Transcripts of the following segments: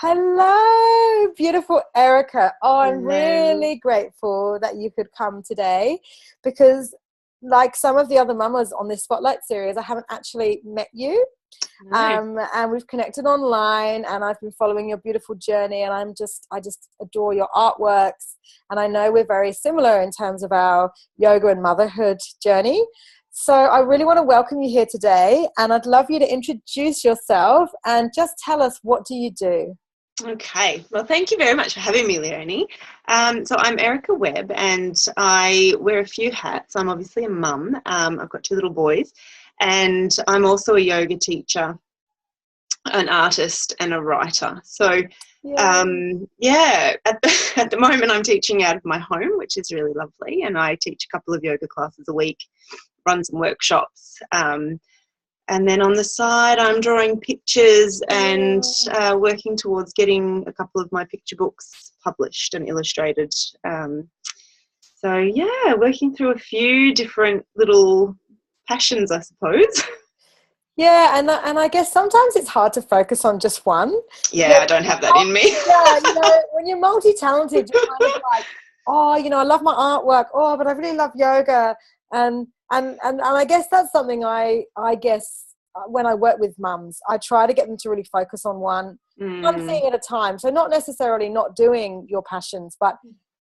Hello, beautiful Erica. Oh, I'm Hello. really grateful that you could come today because, like some of the other mamas on this Spotlight series, I haven't actually met you. No. And we've connected online, and I've been following your beautiful journey, and I just adore your artworks. And I know we're very similar in terms of our yoga and motherhood journey. So I really want to welcome you here today, and I'd love you to introduce yourself and just tell us, what do you do? Okay. Well, thank you very much for having me, Leonie. So I'm Erica Webb, and I wear a few hats. I'm obviously a mum. I've got two little boys, and I'm also a yoga teacher, an artist, and a writer. So, Yeah. at the moment I'm teaching out of my home, which is really lovely, and I teach a couple of yoga classes a week, run some workshops. And then on the side, I'm drawing pictures and working towards getting a couple of my picture books published and illustrated. Working through a few different little passions, I suppose. Yeah, and I guess sometimes it's hard to focus on just one. Yeah, I don't have that in me. Yeah, when you're multi-talented, you're kind of like, oh, I love my artwork. Oh, but I really love yoga, and I guess that's something I guess when I work with mums, I try to get them to really focus on one thing at a time. So not necessarily not doing your passions, but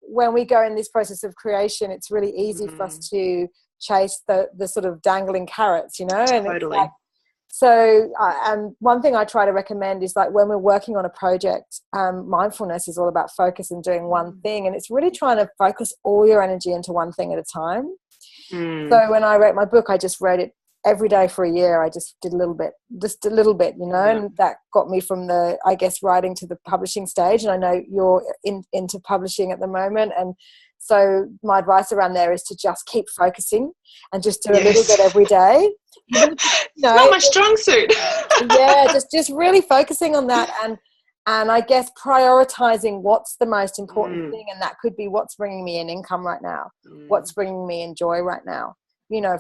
when we go in this process of creation, it's really easy for us to chase the sort of dangling carrots, and Totally. it's like, so, and one thing I try to recommend is, like, when we're working on a project, mindfulness is all about focus and doing one thing. And it's really trying to focus all your energy into one thing at a time. So when I wrote my book, I just wrote it every day for a year. I just did a little bit, and that got me from the, I guess, writing to the publishing stage. And I know you're into publishing at the moment. And so my advice around there is to just keep focusing and just do a little bit every day. It's not my strong suit. Yeah, just really focusing on that, and I guess prioritizing what's the most important thing, and that could be what's bringing me an income right now, what's bringing me in joy right now.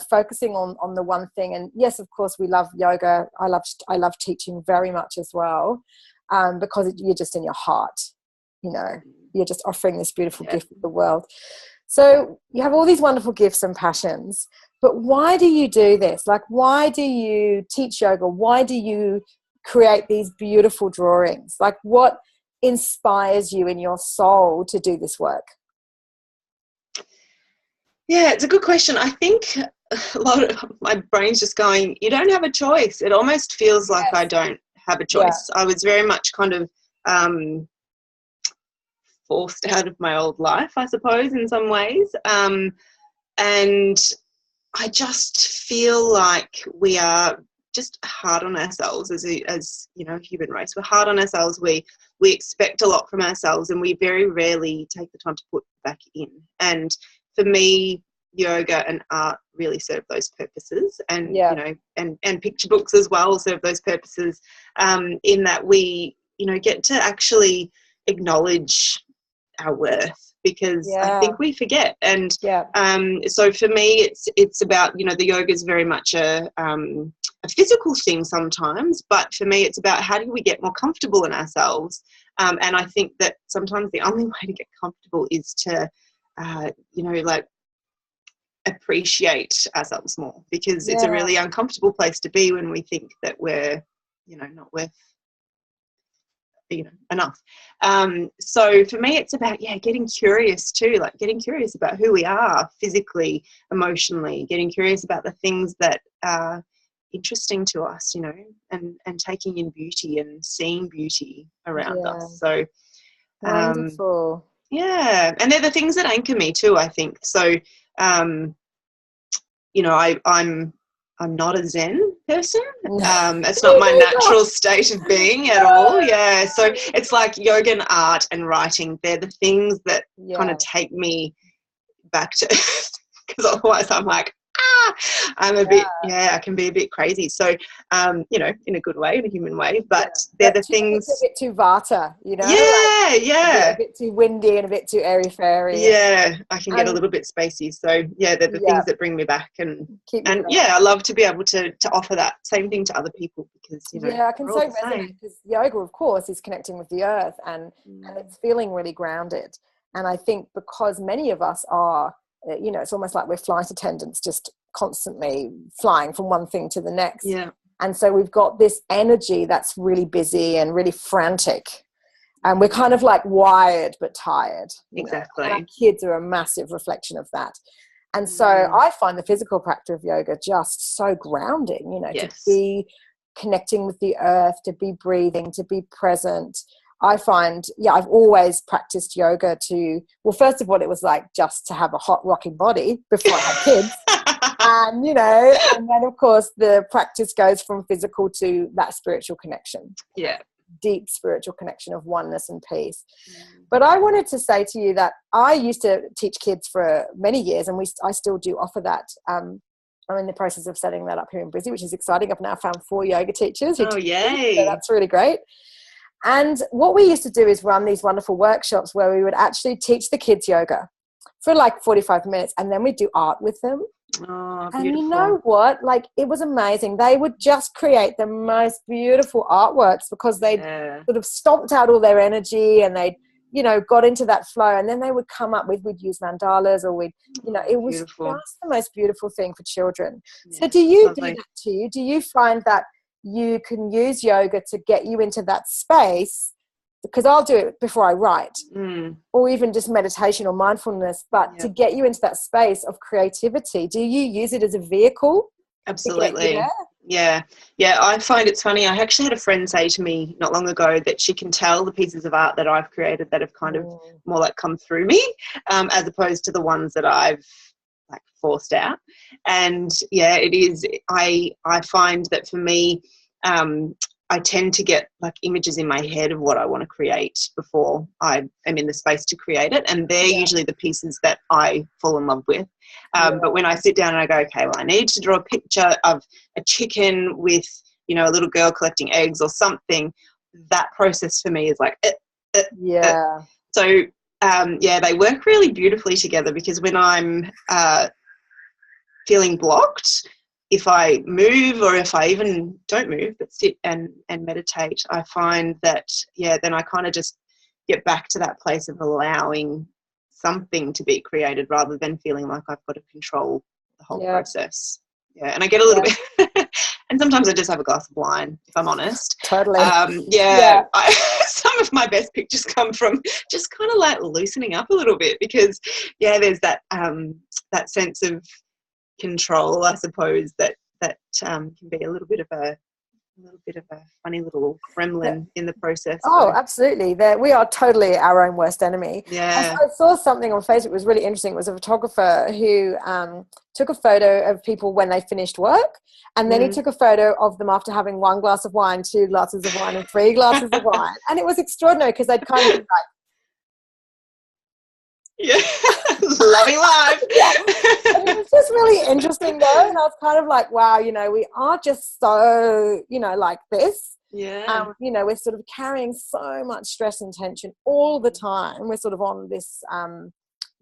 Focusing on the one thing. And yes, of course, we love yoga. I love teaching very much as well, because you're just in your heart. You're just offering this beautiful gift to the world. So you have all these wonderful gifts and passions, but why do you do this? Like, why do you teach yoga? Why do you create these beautiful drawings? Like, what inspires you in your soul to do this work? Yeah, it's a good question. I think a lot of my brain's just going, you don't have a choice. It almost feels like I don't have a choice. Yeah. I was very much kind of forced out of my old life, I suppose, in some ways. And I just feel like we are just hard on ourselves as human race. We're hard on ourselves. We expect a lot from ourselves, and we very rarely take the time to put back in. And for me, yoga and art really serve those purposes, and and picture books as well serve those purposes, in that we get to actually acknowledge our worth, because I think we forget. And so for me, it's about, the yoga is very much a physical thing sometimes, but for me it's about how do we get more comfortable in ourselves, and I think that sometimes the only way to get comfortable is to appreciate ourselves more, because it's a really uncomfortable place to be when we think that we're not worth enough. So for me it's about getting curious too, like getting curious about who we are physically, emotionally, getting curious about the things that are interesting to us, and taking in beauty and seeing beauty around us. So wonderful. And they're the things that anchor me too, I think. So I'm not a Zen person. It's not my natural state of being at all. Yeah. So it's like yoga and art and writing. They're the things that kind of take me back to earth, because otherwise I'm like, I'm a bit, I can be a bit crazy. So, you know, in a good way, in a human way, but they're the things. It's a bit too Vata, you know? Yeah. A bit too windy and a bit too airy-fairy. Yeah, I can get a little bit spacey. So, yeah, they're the things that bring me back. And I love to be able to offer that same thing to other people because, you know, I can so resonate because yoga, of course, is connecting with the earth and it's feeling really grounded. And I think because many of us are, you know, it's almost like we're flight attendants just constantly flying from one thing to the next. Yeah. And so we've got this energy that's really busy and really frantic. And we're kind of like wired but tired. Exactly. And our kids are a massive reflection of that. And so I find the physical practice of yoga just so grounding, you know, to be connecting with the earth, to be breathing, to be present. I find, I've always practiced yoga well, first of all, it was like just to have a hot, rocking body before I had kids. And, you know, and then, of course, the practice goes from physical to that spiritual connection. Yeah. Deep spiritual connection of oneness and peace. But I wanted to say to you that I used to teach kids for many years, and I still do offer that. I'm in the process of setting that up here in Brisbane, which is exciting. I've now found 4 yoga teachers. Oh, yay. So that's really great. And what we used to do is run these wonderful workshops where we would actually teach the kids yoga for like 45 minutes, and then we'd do art with them. Oh, beautiful. And you know what? Like, it was amazing. They would just create the most beautiful artworks because they'd sort of stomped out all their energy and they'd, you know, got into that flow. And then they would come up we'd use mandalas or it was just the most beautiful thing for children. Yeah, so do you do that too? Do you find that you can use yoga to get you into that space? Because I'll do it before I write or even just meditation or mindfulness, but to get you into that space of creativity, do you use it as a vehicle? Absolutely. Yeah. I find it's funny. I actually had a friend say to me not long ago that she can tell the pieces of art that I've created that have kind of more like come through me as opposed to the ones that I've like forced out. And it is. I find that for me, I tend to get like images in my head of what I want to create before I am in the space to create it. And they're usually the pieces that I fall in love with. But when I sit down and I go, okay, well, I need to draw a picture of a chicken with, you know, a little girl collecting eggs or something, that process for me is like, So, they work really beautifully together because when I'm feeling blocked, if I move or if I even don't move but sit and meditate, I find that, then I kind of just get back to that place of allowing something to be created rather than feeling like I've got to control the whole process. Yeah, and I get a little bit and sometimes I just have a glass of wine, if I'm honest. Totally. Some of my best pictures come from just kind of like loosening up a little bit because, there's that sense of control, I suppose, that can be a little bit of a funny little gremlin in the process. Oh, absolutely. We are totally our own worst enemy. Yeah. I saw something on Facebook. It was really interesting. It was a photographer who took a photo of people when they finished work, and then he took a photo of them after having 1 glass of wine, 2 glasses of wine, and 3 glasses of wine. And it was extraordinary because they'd kind of be like, loving life. And it was just really interesting though, and I was kind of like, wow, you know, we are just so, you know, like this. You know, we're sort of carrying so much stress and tension all the time. We're sort of on this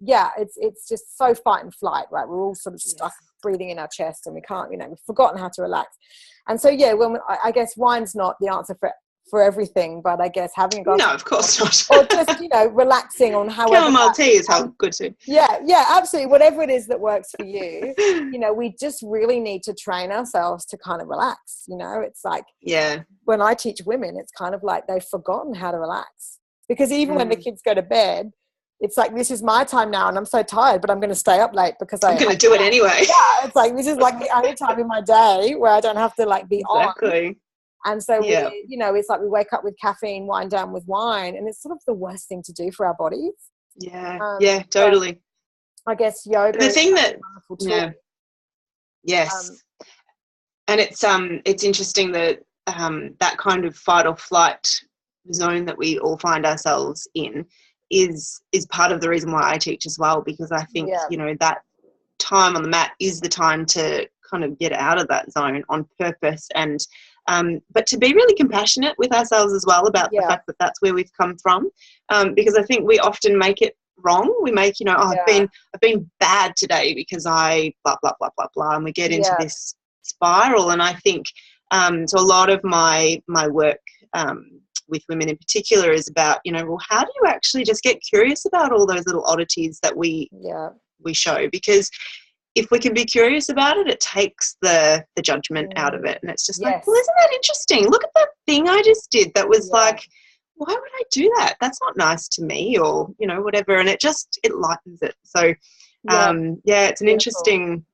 it's just so fight and flight, right? We're all sort of stuck breathing in our chest and we can't, you know, we've forgotten how to relax. And so I guess wine's not the answer for everything, but I guess having a glass of course not. or just, you know, relaxing on however chamomile tea is good too. Absolutely, whatever it is that works for you. You know, we just really need to train ourselves to kind of relax. You know, it's like when I teach women, it's kind of like they've forgotten how to relax because even when the kids go to bed, it's like, this is my time now and I'm so tired, but I'm going to stay up late because I'm going to do it anyway. It's like, this is like the only time in my day where I don't have to like be on. And so, you know, it's like we wake up with caffeine, wind down with wine, and it's sort of the worst thing to do for our bodies. Totally. I guess yoga the thing is that, a wonderful tool. And it's interesting that that kind of fight or flight zone that we all find ourselves in is part of the reason why I teach as well, because I think, you know, that time on the mat is the time to kind of get out of that zone on purpose, and but to be really compassionate with ourselves as well about the fact that that's where we've come from, because I think we often make it wrong. We make, I've been bad today because I blah blah blah blah blah, and we get into this spiral. And I think so a lot of my work with women in particular is about, well, how do you actually just get curious about all those little oddities that we show? Because if we can be curious about it, it takes the judgment out of it. And it's just like, well, isn't that interesting? Look at that thing I just did that was like, why would I do that? That's not nice to me, or, whatever. And it lightens it. So, it's an interesting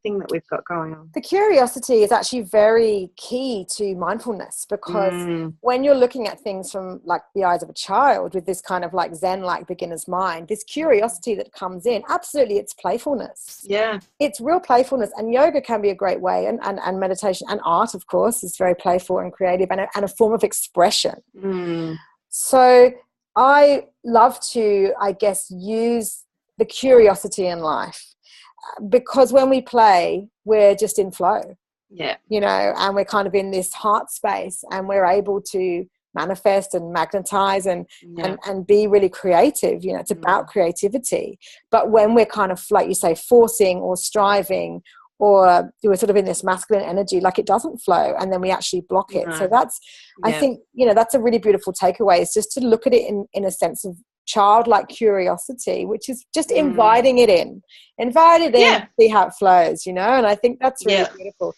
thing that we've got going on. The curiosity is actually very key to mindfulness, because when you're looking at things from like the eyes of a child with this kind of like Zen-like beginner's mind, this curiosity that comes in, absolutely, it's playfulness. Yeah. It's real playfulness, and yoga can be a great way, and meditation and art, of course, is very playful and creative and a form of expression. So I love to, I guess, use the curiosity in life, because when we play, we're just in flow, and we're kind of in this heart space, and we're able to manifest and magnetize and be really creative. It's about creativity. But when we're kind of, like you say, forcing or striving, or we're sort of in this masculine energy, like it doesn't flow, and then we actually block it. So that's, I think, that's a really beautiful takeaway, is just to look at it in a sense of childlike curiosity, which is just inviting it in, see how it flows, and I think that's really beautiful.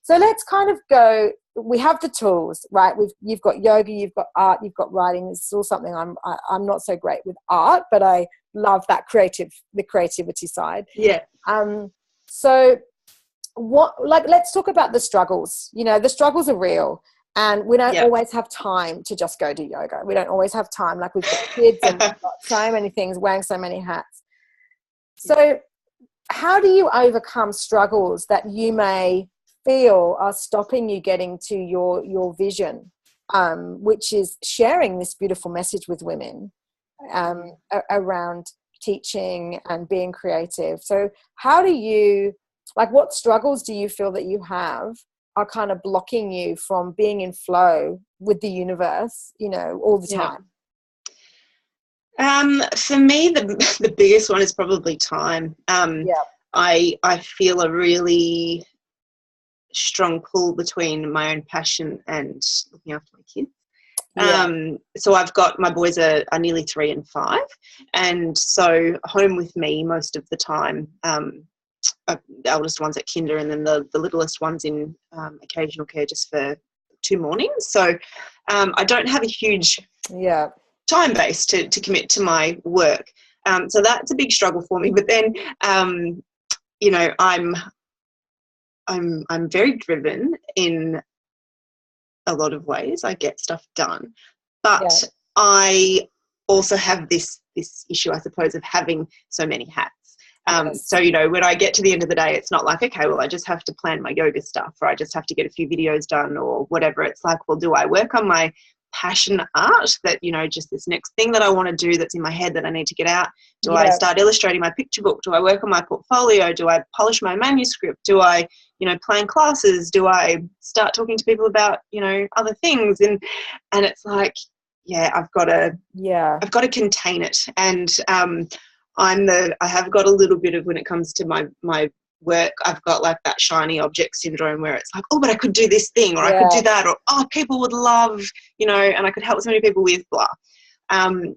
So let's kind of go, we have the tools, right? You've got yoga, you've got art, you've got writing. This is all something I'm not so great with art, but I love the creativity side. So let's talk about the struggles. The struggles are real. And we don't always have time to just go to yoga. We don't always have time. Like, we've got kids and we've got so many things, wearing so many hats. So how do you overcome struggles that you may feel are stopping you getting to your vision, which is sharing this beautiful message with women around teaching and being creative? So how do you, what struggles do you feel that you have are kind of blocking you from being in flow with the universe, all the time? For me, the biggest one is probably time. I feel a really strong pull between my own passion and looking after my kids. So I've got, my boys are nearly 3 and 5, and so home with me most of the time. The eldest one's at kinder, and then the littlest one's in occasional care just for 2 mornings. So I don't have a huge time base to commit to my work. So that's a big struggle for me. But then, I'm very driven in a lot of ways. I get stuff done, but I also have this issue, I suppose, of having so many hats. So, when I get to the end of the day, it's not like, okay, well, I just have to plan my yoga stuff, or I just have to get a few videos done or whatever. It's like, well, do I work on my passion art, that, just this next thing that I want to do that's in my head that I need to get out? Do I start illustrating my picture book? Do I work on my portfolio? Do I polish my manuscript? Do I, plan classes? Do I start talking to people about, other things? And it's like, I've got to contain it. And, I have got a little bit of, when it comes to my work, I've got like that shiny object syndrome, where it's like, oh, but I could do this thing, or I could do that, or, oh, people would love, and I could help so many people with blah.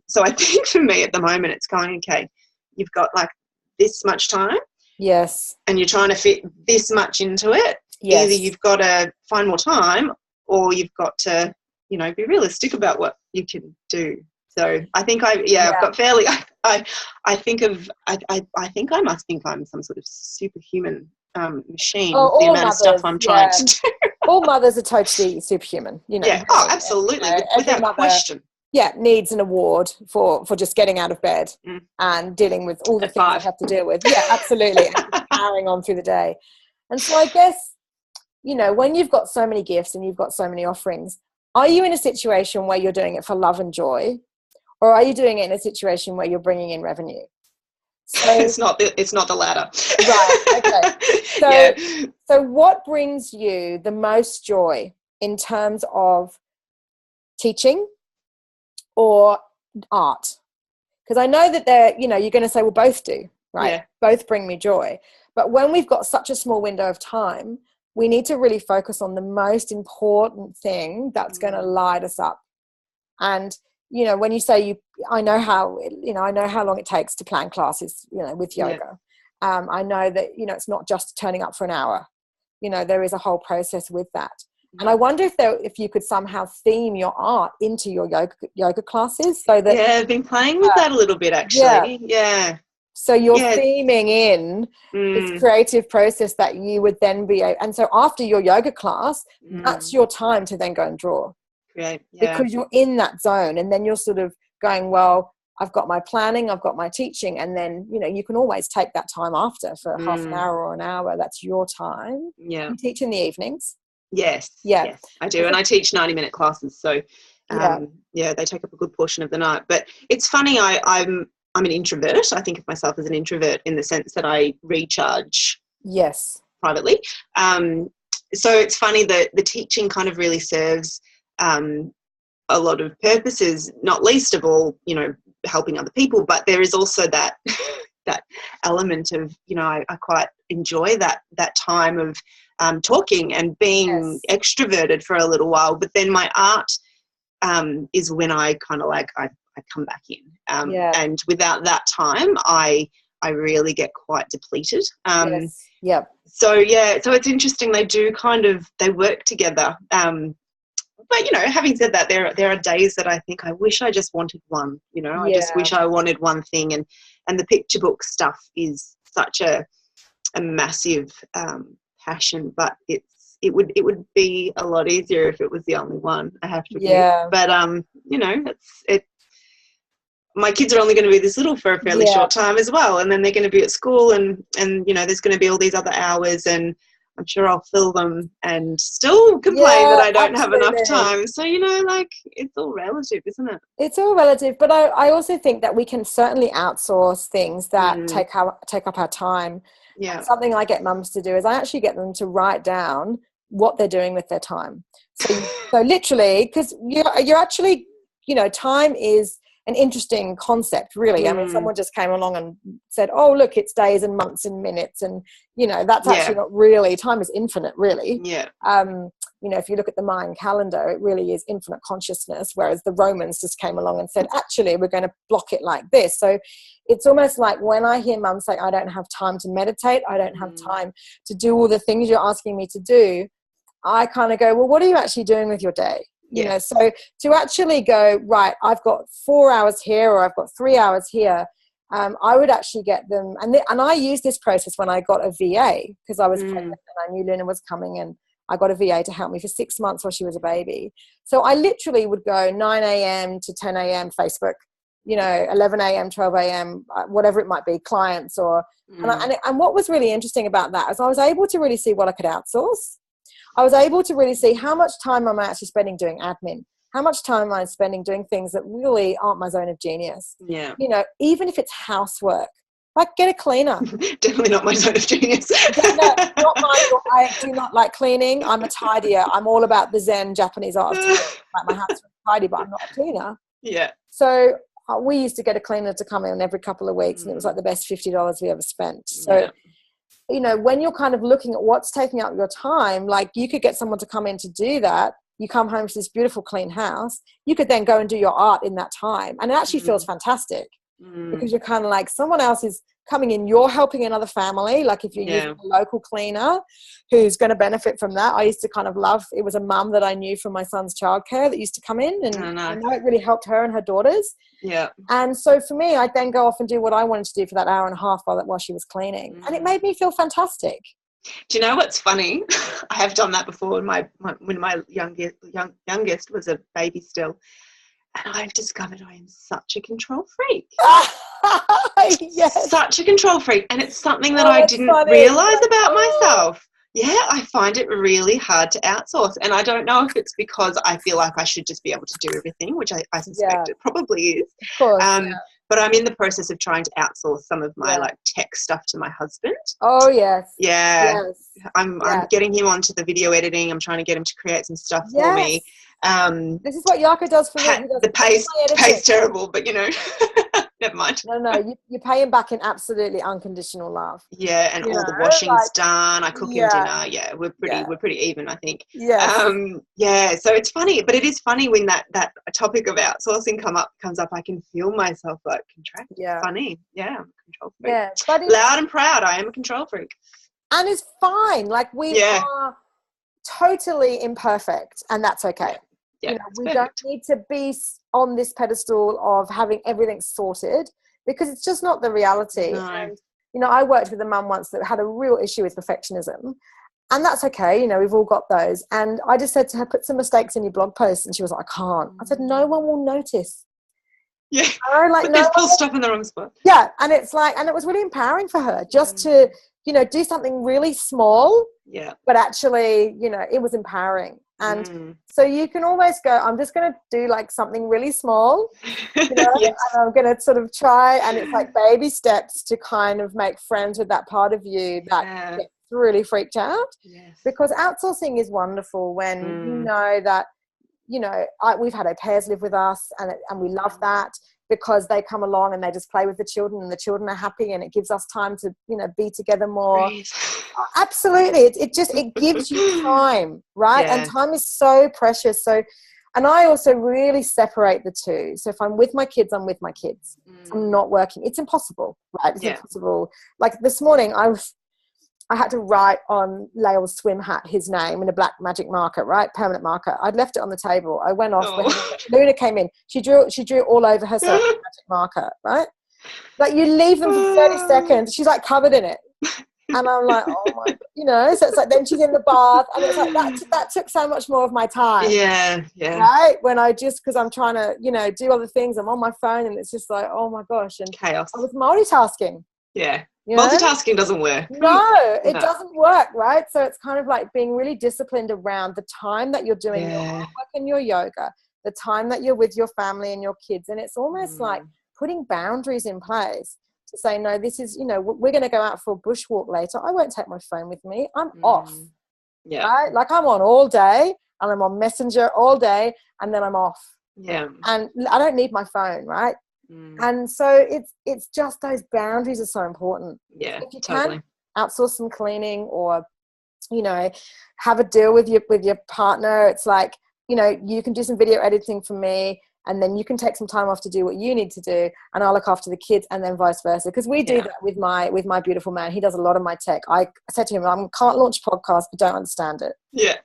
So I think for me at the moment, it's going, okay, you've got like this much time. Yes. And you're trying to fit this much into it. Yes. Either you've got to find more time, or you've got to, be realistic about what you can do. So I think I've got fairly, I think I must think I'm some sort of superhuman machine with the amount of stuff I'm trying to do. All mothers are totally superhuman, Yeah, absolutely, without question. Yeah, needs an award for just getting out of bed and dealing with all the things I have to deal with. Yeah, absolutely, and carrying on through the day. And so I guess, when you've got so many gifts and you've got so many offerings, are you in a situation where you're doing it for love and joy? Or are you doing it in a situation where you're bringing in revenue? So it's not the latter. Right. Okay. So, Yeah. so what brings you the most joy in terms of teaching or art? Because I know that you're going to say, well, both do, right? Yeah. Both bring me joy. But when we've got such a small window of time, we need to really focus on the most important thing that's going to light us up. And, when you say I know how long it takes to plan classes, with yoga. Yeah. I know that, it's not just turning up for an hour. There is a whole process with that. And I wonder if you could somehow theme your art into your yoga classes so that... Yeah, I've been playing with that a little bit, actually. Yeah. So you're theming in this creative process that you would then be... And so after your yoga class, that's your time to then go and draw. Great. Yeah. Because you're in that zone, and then you're sort of going, well, I've got my planning, I've got my teaching, and then, you can always take that time after for half an hour or an hour. That's your time. Yeah. You teach in the evenings? Yes. Yeah. Yes, I do. And I teach 90-minute classes. So, they take up a good portion of the night. But it's funny, I'm an introvert. I think of myself as an introvert in the sense that I recharge privately. So it's funny that the teaching kind of really serves a lot of purposes, not least of all, helping other people. But there is also that that element of, I quite enjoy that time of talking and being extroverted for a little while. But then my art is when I kind of I come back in. And without that time, I really get quite depleted. So it's interesting. They do they work together. But, having said that, there are days that I think I wish I just wanted one, I just wish I wanted one thing. And the picture book stuff is such a massive passion, but it would be a lot easier if it was the only one, I have to admit. But, my kids are only going to be this little for a fairly short time as well. And then they're going to be at school and there's going to be all these other hours, and I'm sure I'll fill them and still complain that I don't have enough time. So, it's all relative, isn't it? It's all relative. But I also think that we can certainly outsource things that take up our time. Yeah. Something I get mums to do is I actually get them to write down what they're doing with their time. So literally, because you're actually, time is an interesting concept, really. I mean, someone just came along and said, oh, look, it's days and months and minutes. And, that's actually not really, time is infinite, really. Yeah. If you look at the Mayan calendar, it really is infinite consciousness, whereas the Romans just came along and said, actually, we're going to block it like this. So it's almost like when I hear mum say, I don't have time to meditate, I don't have time to do all the things you're asking me to do, I kind of go, well, what are you actually doing with your day? So to actually go, right, I've got 4 hours here or I've got 3 hours here, I would actually get them. And I used this process when I got a VA, because I was pregnant and I knew Luna was coming, and I got a VA to help me for 6 months while she was a baby. So I literally would go 9 a.m. to 10 a.m. Facebook, 11 a.m., 12 a.m., whatever it might be, clients or, and what was really interesting about that is I was able to really see what I could outsource. I was able to really see how much time am I actually spending doing admin, how much time am I spending doing things that really aren't my zone of genius. Yeah. Even if it's housework, like get a cleaner. Definitely not my zone of genius. No, not mine. I do not like cleaning. I'm a tidier. I'm all about the Zen Japanese art of tidying. Like my house is tidy, but I'm not a cleaner. Yeah. So we used to get a cleaner to come in every couple of weeks, and it was like the best $50 we ever spent. So, when you're kind of looking at what's taking up your time, like you could get someone to come in to do that. You come home to this beautiful, clean house. You could then go and do your art in that time. And it actually feels fantastic because you're kind of like someone else is coming in. You're helping another family. Like if you're using a local cleaner who's going to benefit from that. I used to kind of love, it was a mum that I knew from my son's childcare that used to come in, and I know it really helped her and her daughters. Yeah. And so for me, I'd then go off and do what I wanted to do for that hour and a half while she was cleaning. And it made me feel fantastic. Do you know what's funny? I have done that before when my youngest was a baby still. And I've discovered I am such a control freak. Yes. Such a control freak. And it's something that I didn't realise about myself. Yeah, I find it really hard to outsource. And I don't know if it's because I feel like I should just be able to do everything, which I suspect it probably is. Of course, but I'm in the process of trying to outsource some of my like tech stuff to my husband. Oh yes. Yeah. Yes. I'm getting him onto the video editing. I'm trying to get him to create some stuff for me. This is what Yaka does for me. The pay's terrible, but you know, never mind. No, you pay him back in absolutely unconditional love. Yeah, and all the washing's done. I cook him dinner. Yeah, we're pretty even, I think. Yes. So it's funny, but it is funny when that topic of outsourcing comes up. I can feel myself like contract. Yeah. Funny. Yeah, I'm a control freak. Yeah, but loud and proud. I am a control freak. And it's fine. Like we are totally imperfect, and that's okay. Yeah, we don't need to be on this pedestal of having everything sorted, because it's just not the reality. No. And I worked with a mum once that had a real issue with perfectionism, and that's okay. We've all got those. And I just said to her, put some mistakes in your blog post, and she was like, I can't. I said, no one will notice. Yeah, but there's full stop in the wrong spot. Yeah, and it's like, and it was really empowering for her just to do something really small. Yeah, but actually it was empowering. And so you can almost go, I'm just going to do like something really small, yes. And I'm going to sort of try, and it's like baby steps to kind of make friends with that part of you that gets really freaked out. Yes. Because outsourcing is wonderful when you know that, we've had au pairs live with us, and we love that, because they come along and they just play with the children, and the children are happy, and it gives us time to, be together more. Absolutely. It gives you time, right? Yeah. And time is so precious. So, and I also really separate the two. So if I'm with my kids, I'm with my kids. I'm not working. It's impossible, right? It's impossible. Like this morning, I had to write on Lael's swim hat his name in a black magic marker, right? Permanent marker. I'd left it on the table. I went off when Luna came in. She drew all over herself with a magic marker, right? Like you leave them for 30 seconds. She's like covered in it. And I'm like, oh my, so it's like, then she's in the bath, and it's like, that took so much more of my time. Yeah. Right? When because I'm trying to, do other things. I'm on my phone, and it's just like, oh my gosh. And chaos. I was multitasking. Yeah. Multitasking doesn't work. No, it doesn't work, right? So it's kind of like being really disciplined around the time that you're doing your work and your yoga, the time that you're with your family and your kids. And it's almost like putting boundaries in place to say, no, this is, we're going to go out for a bushwalk later. I won't take my phone with me. I'm off. Yeah. Right? Like I'm on all day, and I'm on Messenger all day, and then I'm off. Yeah. And I don't need my phone, right? And so it's just those boundaries are so important. Yeah, if you can outsource some cleaning, or have a deal with your partner, it's like you can do some video editing for me, and then you can take some time off to do what you need to do, and I'll look after the kids, and then vice versa. Because we do that with my beautiful man. He does a lot of my tech. I said to him, I can't launch a podcast, but don't understand it. Yeah.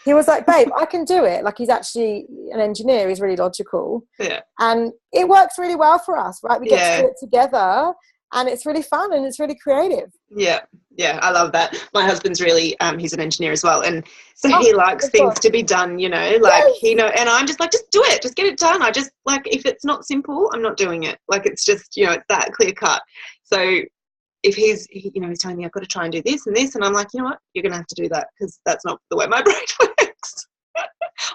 He was like, babe, I can do it. Like, he's actually an engineer. He's really logical. Yeah. And it works really well for us, right? We get to do it together, and it's really fun, and it's really creative. Yeah. Yeah, I love that. My husband's really, he's an engineer as well. And so he likes things to be done, like, and I'm just like, just do it. Just get it done. I just, like, if it's not simple, I'm not doing it. Like, it's just, it's that clear cut. So if he's telling me I've got to try and do this and this, and I'm like, you know what, you're going to have to do that, because that's not the way my brain works.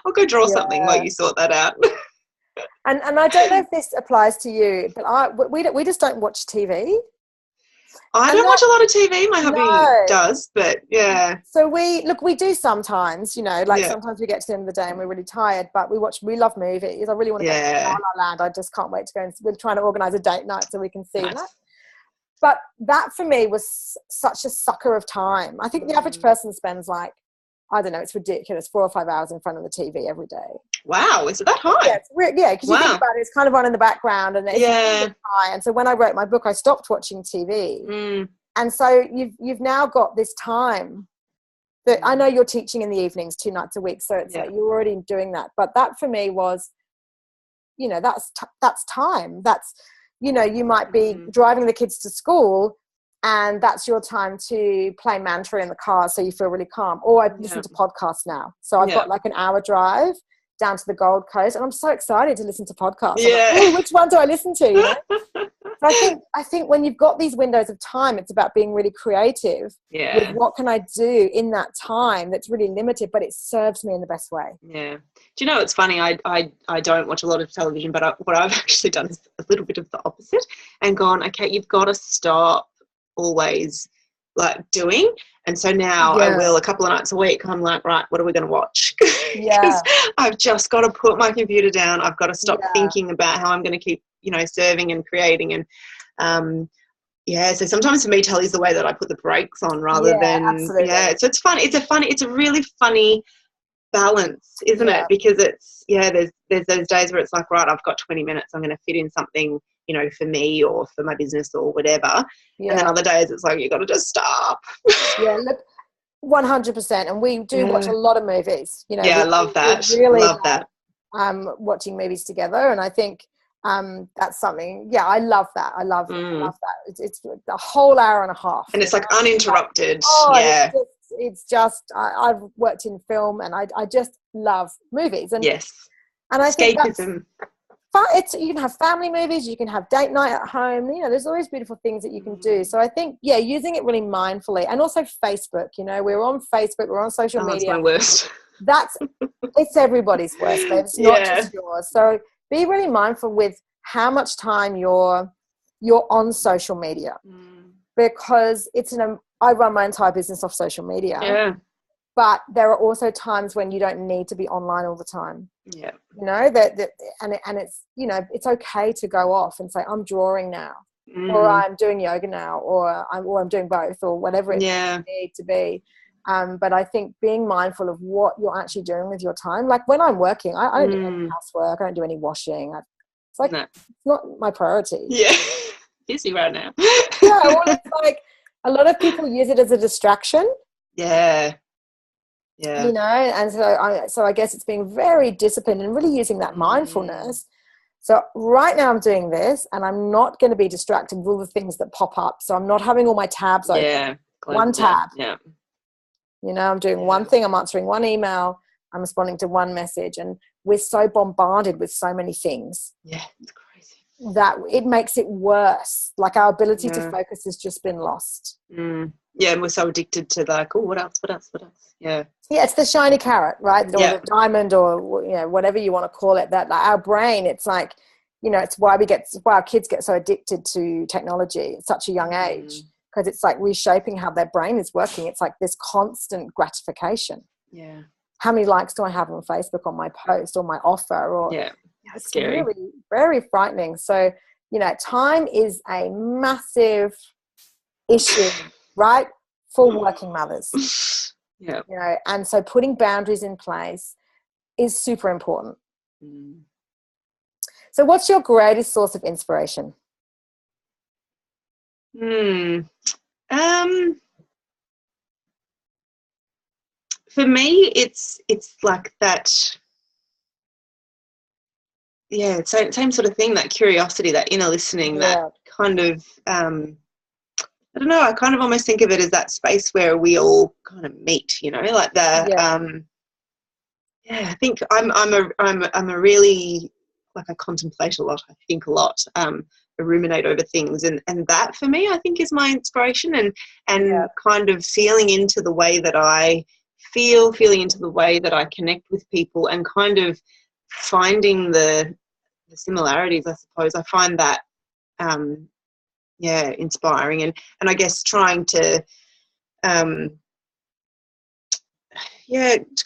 I'll go draw something while you sort that out. And I don't know if this applies to you, but we just don't watch TV. I don't watch a lot of TV. My hubby does, but yeah. So we do sometimes, sometimes we get to the end of the day and we're really tired, but we love movies. I really want to go to La La Land. I just can't wait to go, and we're trying to organise a date night so we can see that. But that for me was such a sucker of time. I think the average person spends like, I don't know, it's ridiculous, 4 or 5 hours in front of the TV every day. Wow, is it that high? Yeah, because you think about it, it's kind of on in the background, and it's really high. And so when I wrote my book, I stopped watching TV. And so you've now got this time that I know you're teaching in the evenings 2 nights a week, so it's like you're already doing that. But that for me was, that's time. That's, you might be driving the kids to school, and that's your time to play mantra in the car so you feel really calm. Or I listen to podcasts now. So I've got like an hour drive down to the Gold Coast, and I'm so excited to listen to podcasts. Yeah. Like, which one do I listen to? So I think when you've got these windows of time, it's about being really creative with what can I do in that time that's really limited, but it serves me in the best way. Yeah. Do you know, it's funny, I don't watch a lot of television, but what I've actually done is a little bit of the opposite and gone, okay, you've got to stop always like doing. And so now I will, a couple of nights a week, I'm like, right, what are we going to watch? Because I've just got to put my computer down. I've got to stop thinking about how I'm going to keep, serving and creating. And so sometimes for me, telly's the way that I put the brakes on rather than, absolutely. So it's fun. It's a really funny balance, isn't it? Because it's, there's those days where it's like, right, I've got 20 minutes, I'm going to fit in something, for me or for my business or whatever. And then other days it's like, you got to just stop. Look, 100%. And we do watch a lot of movies, I love that. Really love that. Watching movies together. And I think that's something, I love that. I love that. It's a whole hour and a half. And it's like uninterrupted. It's just I've worked in film and I just love movies. And and I think escapism. You can have family movies, you can have date night at home, there's always beautiful things that you can do. So I think using it really mindfully. And also Facebook, we're on Facebook, we're on social media. That's my worst. It's everybody's worst, babe. It's not just yours. So be really mindful with how much time you're on social media, because I run my entire business off social media. But there are also times when you don't need to be online all the time. And it's it's okay to go off and say, I'm drawing now, or I'm doing yoga now, or I'm doing both, or whatever it needs to be. But I think being mindful of what you're actually doing with your time. Like when I'm working, I don't do any housework, I don't do any washing. It's like it's not my priority. Busy right now. Well, it's like a lot of people use it as a distraction. And so I guess it's being very disciplined and really using that mindfulness. So right now I'm doing this and I'm not going to be distracted with all the things that pop up. So I'm not having all my tabs open. One tab. I'm doing one thing. I'm answering one email. I'm responding to one message. And we're so bombarded with so many things. It's crazy. That it makes it worse. Like our ability to focus has just been lost. And we're so addicted to like, oh, what else? It's the shiny carrot, right? Or the diamond, or whatever you want to call it. That like our brain, it's like, it's why our kids get so addicted to technology at such a young age, because it's like reshaping how their brain is working. It's like this constant gratification. How many likes do I have on Facebook on my post or my offer? Or it's scary. Really very frightening. So time is a massive issue, right, for working mothers. And so putting boundaries in place is super important. So what's your greatest source of inspiration? For me, it's like that. Same sort of thing, that curiosity, that inner listening, that kind of, I don't know, I kind of almost think of it as that space where we all kind of meet, like the, I think I'm a really, like I contemplate a lot, I think a lot, I ruminate over things, and that for me, I think is my inspiration, and kind of feeling into the way that I feel, feeling into the way that I connect with people, and kind of finding the similarities, I suppose. I find that inspiring, and I guess trying to to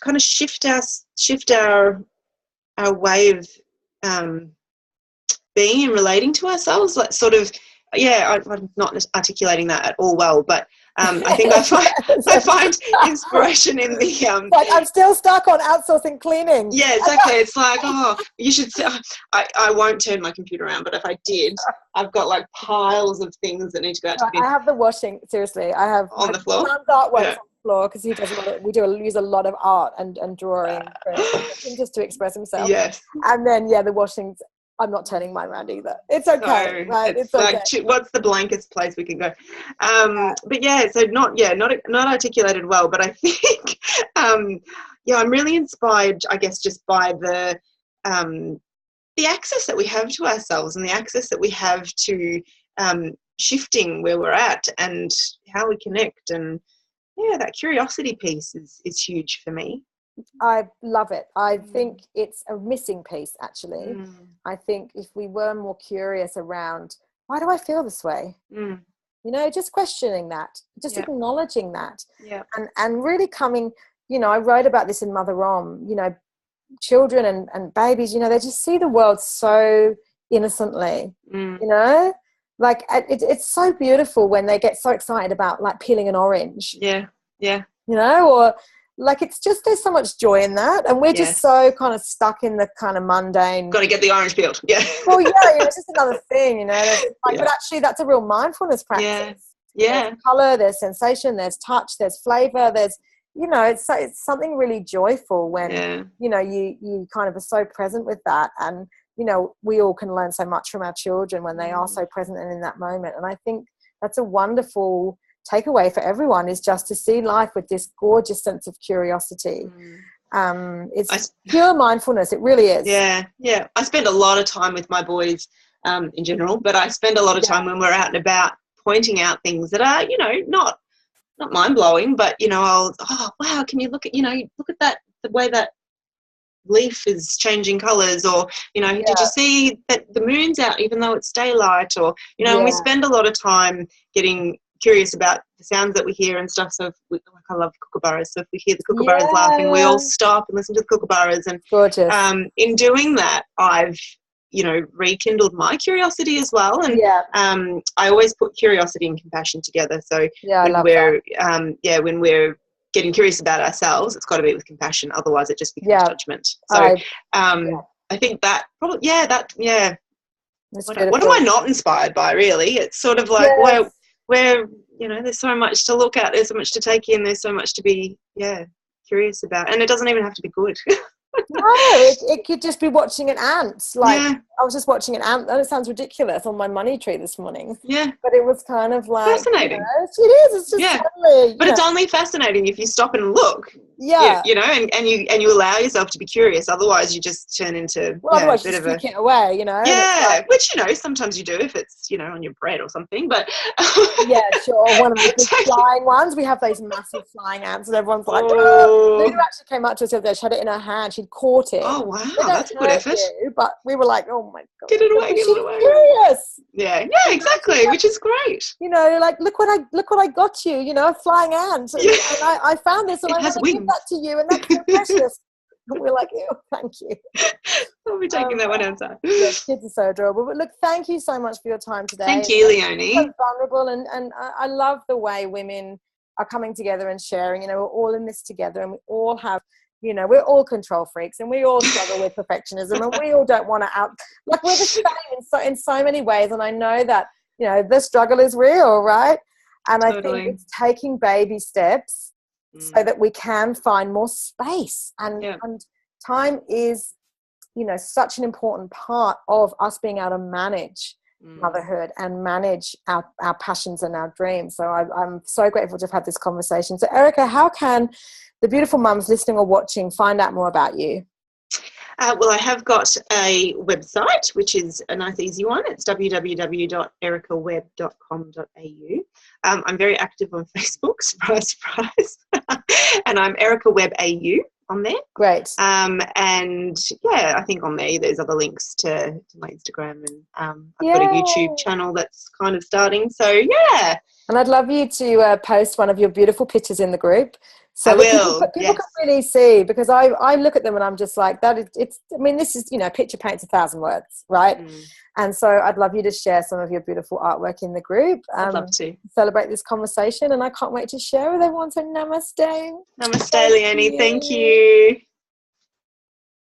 kind of shift our way of being and relating to ourselves, like sort of I'm not articulating that at all well, but I think I find inspiration in the like I'm still stuck on outsourcing cleaning. Exactly. It's like, you should see, I won't turn my computer around, but if I did, I've got like piles of things that need to go out to the bin. I have the washing, seriously, I have on the floor. Son's artwork on the floor, because he does use a lot of art and drawing just to express himself. And then the washing, I'm not turning mine around either. It's okay. No, right? It's like, okay. What's the blankest place we can go? But so not articulated well, but I think, I'm really inspired, I guess, just by the access that we have to ourselves, and the access that we have to shifting where we're at and how we connect. And yeah, that curiosity piece is huge for me. I love it. I think it's a missing piece, actually. I think if we were more curious around, why do I feel this way? You know, just questioning that, just acknowledging that, and really coming, you know, I wrote about this in Mother Om, you know, children and babies, you know, they just see the world so innocently, you know, like it's so beautiful when they get so excited about like peeling an orange. Yeah. You know, or like it's just, there's so much joy in that, and we're just so kind of stuck in the kind of mundane. Got to get the orange peeled. Yeah. Well, yeah, you know, it's just another thing, you know. Like, but actually, that's a real mindfulness practice. There's color, there's sensation, there's touch, there's flavor, there's, you know, it's something really joyful when you know you kind of are so present with that, and you know, we all can learn so much from our children when they are so present and in that moment. And I think that's a wonderful takeaway for everyone, is just to see life with this gorgeous sense of curiosity. It's pure mindfulness. It really is. Yeah. I spend a lot of time with my boys in general, but I spend a lot of time when we're out and about pointing out things that are, you know, not mind-blowing, but, you know, wow, can you look at that, the way that leaf is changing colours, or, you know, did you see that the moon's out even though it's daylight, or, you know, and we spend a lot of time getting curious about the sounds that we hear and stuff. So I love kookaburras, so if we hear the kookaburras laughing, we all stop and listen to the kookaburras. And gorgeous. In doing that, I've, you know, rekindled my curiosity as well. And I always put curiosity and compassion together. So when we're getting curious about ourselves, it's got to be with compassion, otherwise it just becomes judgment. So I think that probably what am I not inspired by, really? It's sort of like where you know, there's so much to look at, there's so much to take in, there's so much to be curious about, and it doesn't even have to be good. No, it could just be watching an ant. Like I was just watching an ant, and it sounds ridiculous, on my money tree this morning. Yeah, but it was kind of like fascinating. You know, it is. It's just totally. But it's only fascinating if you stop and look. Yeah, you know, and you allow yourself to be curious. Otherwise, you just turn into otherwise you just flick it away. You know. Yeah, like, which, you know, sometimes you do if it's, you know, on your bread or something. But yeah, sure. One of those flying ones. We have those massive flying ants, and everyone's like, oh. Luna actually came up to us the other day. She had it in her hand. She'd caught it. Oh wow, that's a good effort. But we were like, oh my god, get it away, get it away. Curious. Yeah, exactly, which is great. You know, like look what I got you. You know, a flying ant. And I found this, and I want to give that to you, and that's so precious. And we're like, ew, thank you. I'll be taking that one outside. Yeah, kids are so adorable. But look, thank you so much for your time today. Thank you, Leonie. So vulnerable, and I love the way women are coming together and sharing. You know, we're all in this together, and we all have. You know, we're all control freaks, and we all struggle with perfectionism, and we all don't want to like, we're the same in so many ways. And I know that, you know, the struggle is real, right? And I think it's taking baby steps so that we can find more space. And time is, you know, such an important part of us being able to manage motherhood and manage our passions and our dreams. So I'm so grateful to have had this conversation. So Erica, how can the beautiful mums listening or watching find out more about you? Well, I have got a website, which is a nice, easy one. It's www.ericawebb.com.au. I'm very active on Facebook, surprise, surprise. And I'm Erica Webb AU on there. Great. And I think on there's other links to my Instagram, and I've got a YouTube channel that's kind of starting. So, yeah. And I'd love you to post one of your beautiful pictures in the group. So people can really see, because I look at them and I'm just like, this is, you know, picture paints 1,000 words, right? And so I'd love you to share some of your beautiful artwork in the group. I'd love to. Celebrate this conversation, and I can't wait to share with everyone. So namaste. Namaste, Leonie. Thank you.